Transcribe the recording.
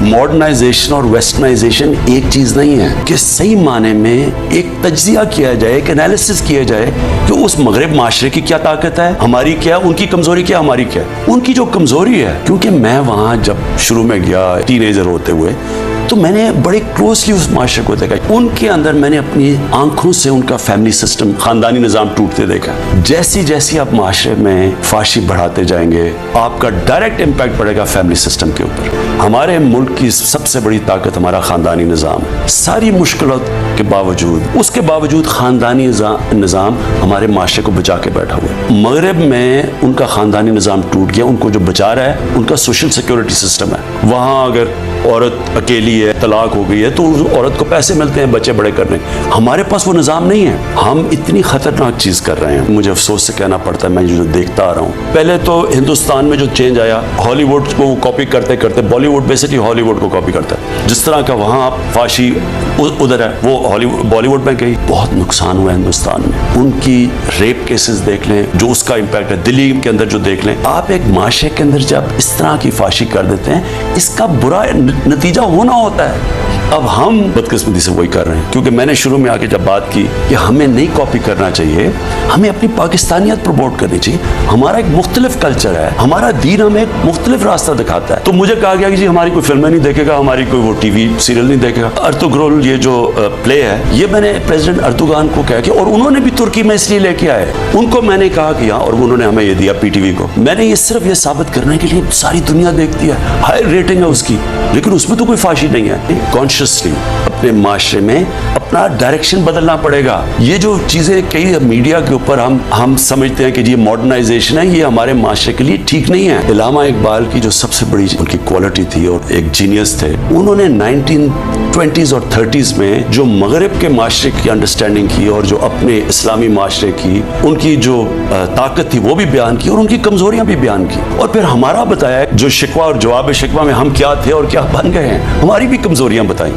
Modernisation और westernisation एक चीज नहीं है कि सही माने में एक तज्जिया किया जाए, एक एनालिसिस किया जाए कि उस मगरब माशरे की क्या ताकत है, हमारी क्या, उनकी कमजोरी क्या, हमारी क्या। उनकी जो कमजोरी है, क्योंकि मैं वहां जब शुरू में गया टीनेजर होते हुए, तो मैंने बड़े क्लोजली उस माशरे को देखा। उनके अंदर मैंने अपनी आंखों से उनका फैमिली सिस्टम, खानदानी निज़ाम टूटते देखा। जैसी जैसी आप माशरे में फाशी बढ़ाते जाएंगे, आपका डायरेक्ट इम्पैक्ट पड़ेगा फैमिली सिस्टम के ऊपर। हमारे मुल्क की सबसे बड़ी ताकत हमारा खानदानी निज़ाम है। सारी मुश्किलों के बावजूद, उसके बावजूद खानदानी निज़ाम हमारे माशरे को बचा के बैठा हुआ है। मगरब में उनका खानदानी निज़ाम टूट गया, उनको जो बचा रहा है उनका सोशल सिक्योरिटी सिस्टम है। वहाँ अगर औरत अकेली है, तलाक हो गई है, तो उस औरत को पैसे मिलते हैं बच्चे बड़े करने। हमारे पास वो निज़ाम नहीं है। हम इतनी खतरनाक चीज़ कर रहे हैं, मुझे अफसोस से कहना पड़ता है, मैं जो देखता आ रहा हूँ। पहले तो हिंदुस्तान में जो चेंज आया, हॉलीवुड को कॉपी करते करते बॉलीवुड बेसिकली हॉलीवुड को कॉपी करता है। जिस तरह का वहाँ आप फाशी उधर है, वो हॉलीवुड बॉलीवुड में गई। बहुत नुकसान हुआ हिंदुस्तान में। उनकी रेप केसेस देख लें, जो उसका इम्पैक्ट है दिल्ली के अंदर, जो देख लें आप, एक माशरे के अंदर जब इस तरह की फाशी कर देते हैं, इसका बुरा नतीजा होना होता है। अब हम बदकिस्मती से वही कर रहे हैं, क्योंकि मैंने शुरू में आके जब बात की कि हमें नहीं कॉपी करना चाहिए, हमें अपनी पाकिस्तानियत प्रमोट करनी चाहिए। हमारा एक मुख्तलिफ कल्चर है, हमारा दीन हमें एक मुख्तलिफ रास्ता दिखाता है। तो मुझे कहा गया कि जी हमारी कोई फिल्में नहीं देखेगा, हमारी कोई वो टीवी सीरियल नहीं देखेगा। अर्तुगरुल ये जो प्ले है, ये मैंने प्रेसिडेंट अर्दोगान को कहा कि, और उन्होंने भी तुर्की में इसलिए लेके आए। उनको मैंने कहा कि और उन्होंने हमें ये दिया पीटीवी को। मैंने ये सिर्फ ये साबित करने के लिए, सारी दुनिया देखती है, हाई रेटिंग है उसकी, लेकिन उसमें तो कोई फाशी नहीं है। कॉन्शियसली अपने माशरे में अपना डायरेक्शन बदलना पड़ेगा। ये जो चीजें कई मीडिया के ऊपर हम समझते हैं कि ये मॉडर्नाइजेशन है, ये हमारे माशरे के लिए ठीक नहीं है। इलामा इकबाल की जो सबसे बड़ी उनकी क्वालिटी थी और एक जीनियस थे, उन्होंने 1920s और 30s में जो मगरब के माशरे की अंडरस्टैंडिंग की और जो अपने इस्लामी माशरे की उनकी जो ताकत थी वो भी बयान की और उनकी कमजोरियां भी बयान की, और फिर हमारा बताया जो शिकवा और जवाब शिकवा में हम क्या थे और क्या बन गए हैं, हमारी भी कमजोरियां बताई।